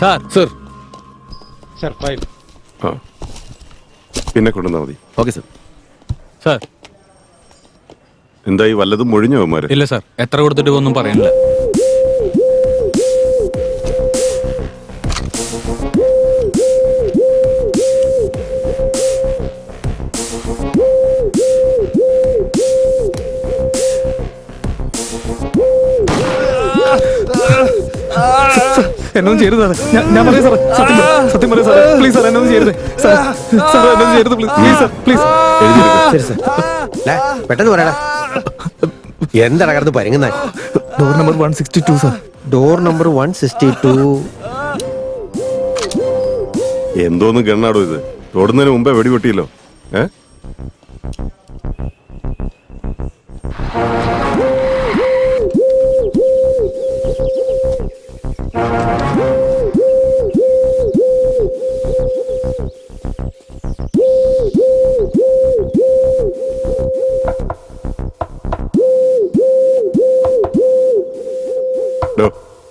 Sir sir sir file. പിന്നെ കൊണ്ടുവന്നാൽ മതി. Okay sir. സാർ എന്തായി വല്ലതും മൊഴിഞ്ഞോ അവന്മാര്? ഇല്ല സാർ, എത്ര കൊടുത്തിട്ട് ഒന്നും പറയാനില്ല. എന്നൊന്നും ചെയ്യരുത് സാറേ. ഞാൻ പറയാം സാറേ, സത്യം പറയാം സാറേ. പ്ലീസ് സാർ എന്നൊന്നും ചെയ്യരുത് സാർ. സാർ എന്നൊന്നും ചെയ്യരുത് പ്ലീസ് സാർ, പ്ലീസ്. ശരി സാർ. പെട്ടെന്ന് പറയടാ. എന്താ കിടന്ന് പരുങ്ങുന്ന? Door number 162 sir. Door number 162. എന്തോന്ന് ഗണ്ണാടോ ഇത്? തൊടുന്നതിന് മുമ്പേ വെടിപൊട്ടിയല്ലോ.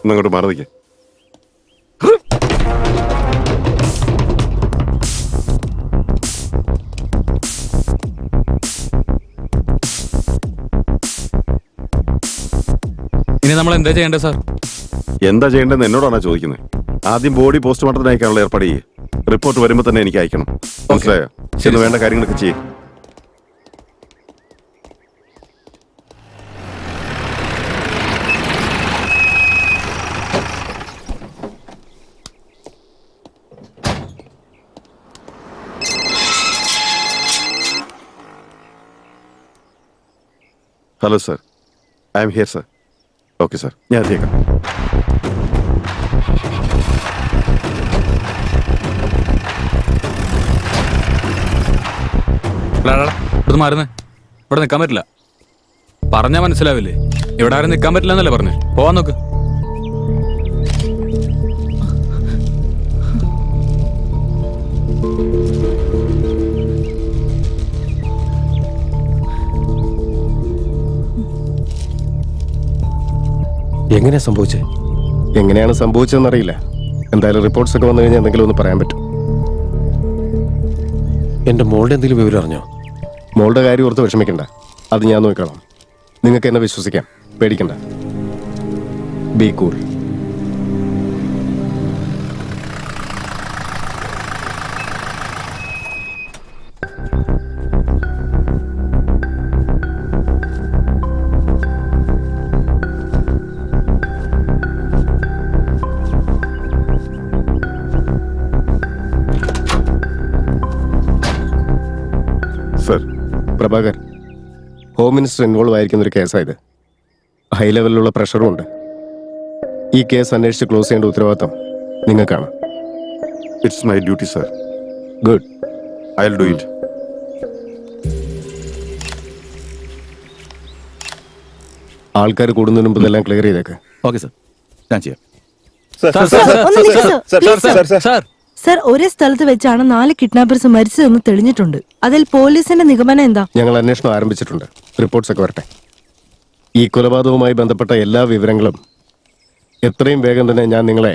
ഒന്നങ്ങോട്ട് മാറിക്കേ. ഇനി നമ്മൾ എന്താ ചെയ്യേണ്ടത് സാർ? എന്താ ചെയ്യേണ്ടതെന്ന് എന്നോടാണോ ചോദിക്കുന്നത്? ആദ്യം ബോഡി പോസ്റ്റ്മോർട്ടത്തിന് അയക്കാനുള്ള ഏർപ്പാട് ചെയ്യേ. റിപ്പോർട്ട് വരുമ്പോൾ തന്നെ എനിക്ക് അയക്കണം. മനസ്സിലായോ? ശരി, വേണ്ട കാര്യങ്ങളൊക്കെ ചെയ്യേ. Hello sir, I am here sir. Okay sir, ഞാൻ എത്തിയേക്കാം. ഇവിടെ മാറുന്നേ. ഇവിടെ നിൽക്കാൻ പറ്റില്ല. പറഞ്ഞാ മനസ്സിലാവില്ലേ? ഇവിടെ ആരും നിൽക്കാൻ പറ്റില്ല എന്നല്ലേ പറഞ്ഞേ? പോവാൻ നോക്ക്. എങ്ങനെയാ സംഭവിച്ചത്? എങ്ങനെയാണ് സംഭവിച്ചതെന്നറിയില്ല. എന്തായാലും റിപ്പോർട്ട്സ് ഒക്കെ വന്നു കഴിഞ്ഞാൽ എന്തെങ്കിലും ഒന്ന് പറയാൻ പറ്റും. എന്റെ മോളുടെ എന്തെങ്കിലും വിവരം അറിഞ്ഞോ? മോളുടെ കാര്യം ഓർത്ത് വിഷമിക്കണ്ട, അത് ഞാൻ നോക്കണം. നിങ്ങൾക്ക് എന്നെ വിശ്വസിക്കാം, പേടിക്കണ്ട. B cool. Sir, Prabhakar, home minister involve ആയിരിക്കുന്ന ഒരു കേസായത്. ഹൈ ലെവലിലുള്ള പ്രഷറും ഉണ്ട്. ഈ കേസ് അന്വേഷിച്ച് ക്ലോസ് ചെയ്യേണ്ട ഉത്തരവാദിത്തം നിങ്ങൾക്കാണ്. It's my duty sir. Good, I will do it. ആൾക്കാർ കൂടുന്നതിന് മുമ്പ് ഇതെല്ലാം ക്ലിയർ ചെയ്തേക്ക്. ഓക്കെ സർ, ഞാൻ ചെയ്യാം. സർ, ഒരേ സ്ഥലത്ത് വെച്ചാണ് 4 കിഡ്നാപ്പേഴ്സ് മരിച്ചതെന്ന് തെളിഞ്ഞിട്ടുണ്ട്. അതിൽ പോലീസിന്റെ നിഗമനം എന്താ? ഞങ്ങൾ അന്വേഷണം ആരംഭിച്ചിട്ടുണ്ട്. റിപ്പോർട്ട്സ് ഒക്കെ വരട്ടെ. ഈ കൊലപാതകവുമായി ബന്ധപ്പെട്ട എല്ലാ വിവരങ്ങളും എത്രയും വേഗം തന്നെ ഞാൻ നിങ്ങളെ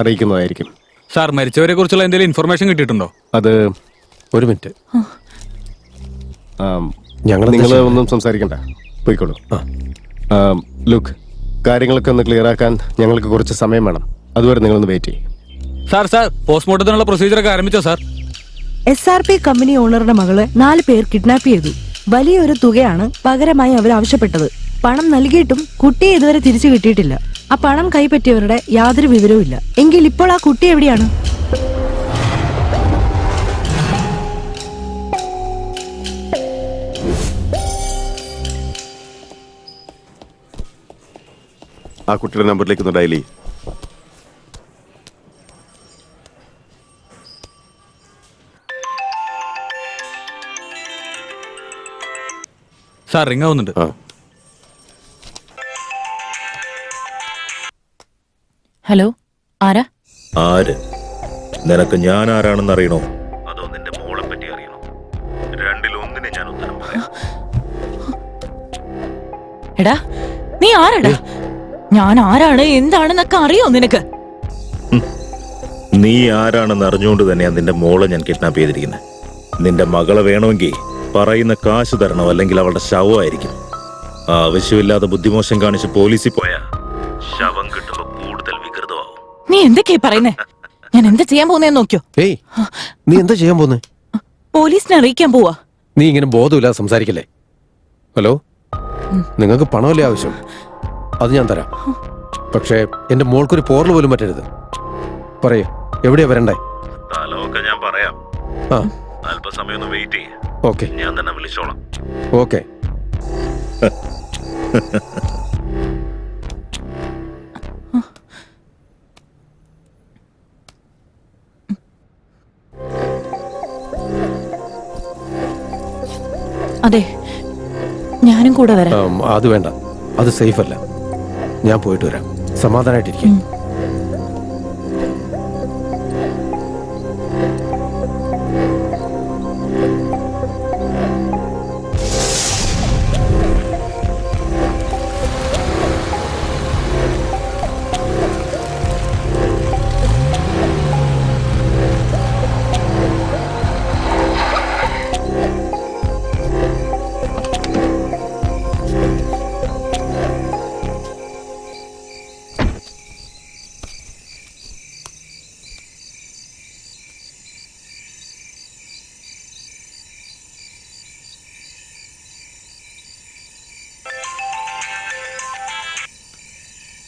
അറിയിക്കുന്നതായിരിക്കും. സാർ, മരിച്ചവരെ കുറിച്ചുള്ള എന്തെങ്കിലും ഇൻഫർമേഷൻ കിട്ടിയിട്ടുണ്ടോ? അത് ഒരു മിനിറ്റ്. നിങ്ങൾ ഒന്നും സംസാരിക്കണ്ട, പോയിക്കോളൂ. ലുക്ക്, കാര്യങ്ങളൊക്കെ ഒന്ന് ക്ലിയർ ആക്കാൻ ഞങ്ങൾക്ക് കുറച്ച് സമയം വേണം. അതുവരെ നിങ്ങളൊന്ന് വെയിറ്റ് ചെയ്യും. സാർ, പോസ്റ്റ്മോർട്ടത്തിനുള്ള പ്രൊസീജിയറൊക്കെ ആരംഭിച്ചോ സാർ? SRP കമ്പനി ഓണറുടെ മകളെ 4 പേർ കിഡ്നാപ്പ് ചെയ്തു. വലിയൊരു തുകയാണ് പകരമായി അവർ ആവശ്യപ്പെട്ടത്. പണം നൽകിയിട്ടും കുട്ടിയെ ഇതുവരെ തിരിച്ചു കിട്ടിയിട്ടില്ല. ആ പണം കൈപ്പറ്റിയവരുടെ യാതൊരു വിവരവും ഇല്ല. എങ്കിൽ ഇപ്പോൾ ആ കുട്ടി എവിടെയാണ്? ആ കുട്ടിയുടെ നമ്പറിലേക്ക് ഒന്ന് ഡയൽ ചെയ്യ്. സാർ, റിംഗ് ആവുന്നുണ്ട്. ഹലോ, ആരാ? ആര്? നിനക്ക് ഞാൻ ആരാണെന്ന് അറിയണോ, അതോ നിന്റെ മോളെ പറ്റി അറിയണോ? രണ്ടിലൊന്നിനെ ഞാൻ ഉത്തരം പറയാം. എടാ, നീ ആരാടാ? ഞാൻ ആരാണ് എന്താണെന്നൊക്കെ അറിയോ നിനക്ക്? നീ ആരാണെന്ന് അറിഞ്ഞുകൊണ്ട് തന്നെയാണ് നിന്റെ മോളെ ഞാൻ കിഡ്നാപ്പ് ചെയ്തിരിക്കുന്നത്. നിന്റെ മകളെ വേണമെങ്കിൽ പറയുന്ന കാശ് തരണം, അല്ലെങ്കിൽ അവളുടെ ശവമായിരിക്കും. ആവശ്യമില്ലാതെ ബുദ്ധിമോശം കാണിച്ച് പോലീസിൽ പോയാ ശവം കിട്ടുമ്പോ കൂടുതൽ വികൃതമാവും. നീ എന്തൊക്കെയാ പറയുന്നേ? ഞാൻ എന്താ ചെയ്യാൻ പോകുന്നേന്ന് നോക്കിയോ? ഏയ്, നീ എന്താ ചെയ്യാൻ പോന്നെ? പോലീസിനെ അറിയിക്കാൻ പോവാ. നീ ഇങ്ങനെ ബോധമില്ലാതെ സംസാരിക്കല്ലേ. ഹലോ, നിങ്ങൾക്ക് പണമല്ലേ ആവശ്യം? അത് ഞാൻ തരാം. പക്ഷേ എന്റെ മോൾക്കൊരു പോറൽ പോലും പറ്റരുത്. പറയൂ, എവിടെയാ വരണ്ടേ? സ്ഥലമൊക്കെ ഞാൻ പറയാം. ആ, അല്പസമയം ഒന്ന് വെയിറ്റ് ചെയ്യേ. ഓക്കെ ഞാൻ തന്നെ വിളിച്ചോളാം. ഓക്കെ. അതെ, ഞാനും കൂടെ വരാം. അത് വേണ്ട, അത് സേഫ് അല്ല. ഞാൻ പോയിട്ട് വരാം. സമാധാനമായിട്ടിരിക്കും.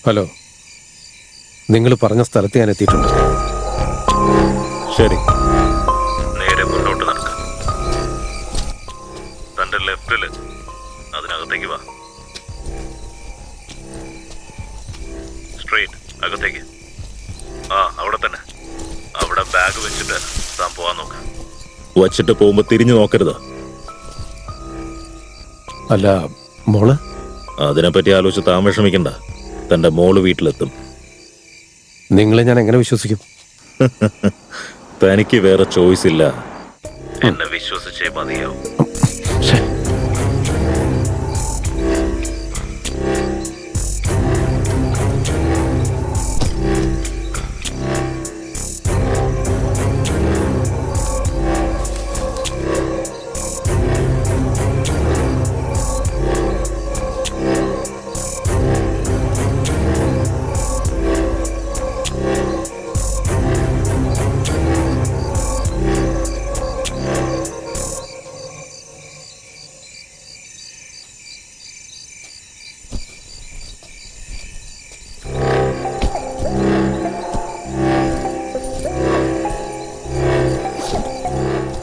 ഹലോ, നിങ്ങൾ പറഞ്ഞ സ്ഥലത്ത് ഞാൻ എത്തിയിട്ടുണ്ട്. ശരി, നേരെ മുന്നോട്ട് നടക്കാം. തന്റെ ലെഫ്റ്റില് അതിനകത്തേക്ക് വാ. സ്ട്രെയിറ്റ് അകത്തേക്ക്. അവിടെ തന്നെ. അവിടെ ബാഗ് വെച്ചിട്ട് താൻ പോവാൻ നോക്ക്. വച്ചിട്ട് പോകുമ്പോ തിരിഞ്ഞു നോക്കരുത്. അല്ല, മോള്? അതിനെപ്പറ്റി ആലോചിച്ച് താൻ വിഷമിക്കണ്ട. തന്റെ മോള് വീട്ടിലെത്തും. നിങ്ങളെ ഞാൻ എങ്ങനെ വിശ്വസിക്കും? തനിക്ക് വേറെ ചോയ്സ് ഇല്ല. എന്നെ വിശ്വസിച്ചേ മതിയാവും.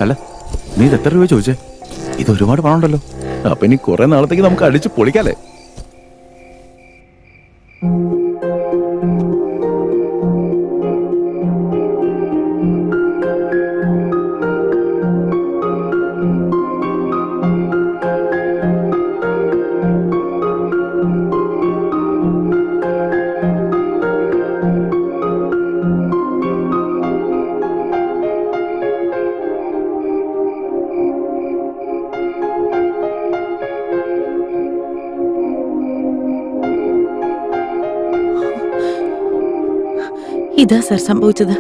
അല്ല, നീ ഇത് എത്ര രൂപ ചോദിച്ചേ? ഇത് ഒരുപാട് പണം ഉണ്ടല്ലോ. അപ്പൊ ഇനി കുറെ നാളത്തേക്ക് നമുക്ക് അടിച്ച് പൊളിക്കാല്ലേ? ഇതാ സർ സംഭവിച്ചത്.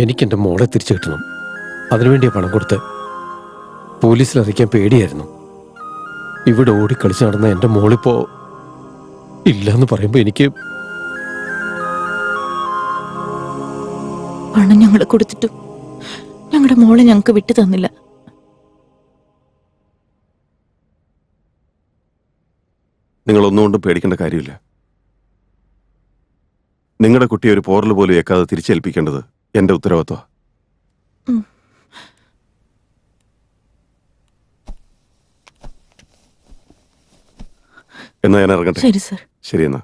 എനിക്കെന്റെ മോളെ തിരിച്ചു കിട്ടണം. അതിനുവേണ്ടിയാ പണം കൊടുത്ത്. പോലീസിൽ അറിയിക്കാൻ പേടിയായിരുന്നു. ഇവിടെ ഓടിക്കളിച്ച് നടന്ന എന്റെ മോളിപ്പോ ഇല്ലെന്ന് പറയുമ്പോ എനിക്ക് പണം ഞങ്ങൾ കൊടുത്തിട്ടും ഞങ്ങളുടെ മോളെ ഞങ്ങൾക്ക് വിട്ടു തന്നില്ല. നിങ്ങളൊന്നുകൊണ്ടും പേടിക്കേണ്ട കാര്യമില്ല. നിങ്ങളുടെ കുട്ടി ഒരു പോറൽ പോലും ഏക്കാതെ തിരിച്ചേൽപ്പിക്കേണ്ടത് എന്റെ ഉത്തരവാദിത്വം. എന്നാ ഞാൻ ഇറങ്ങട്ടെ. ശരി സർ. ശരി എന്നാ.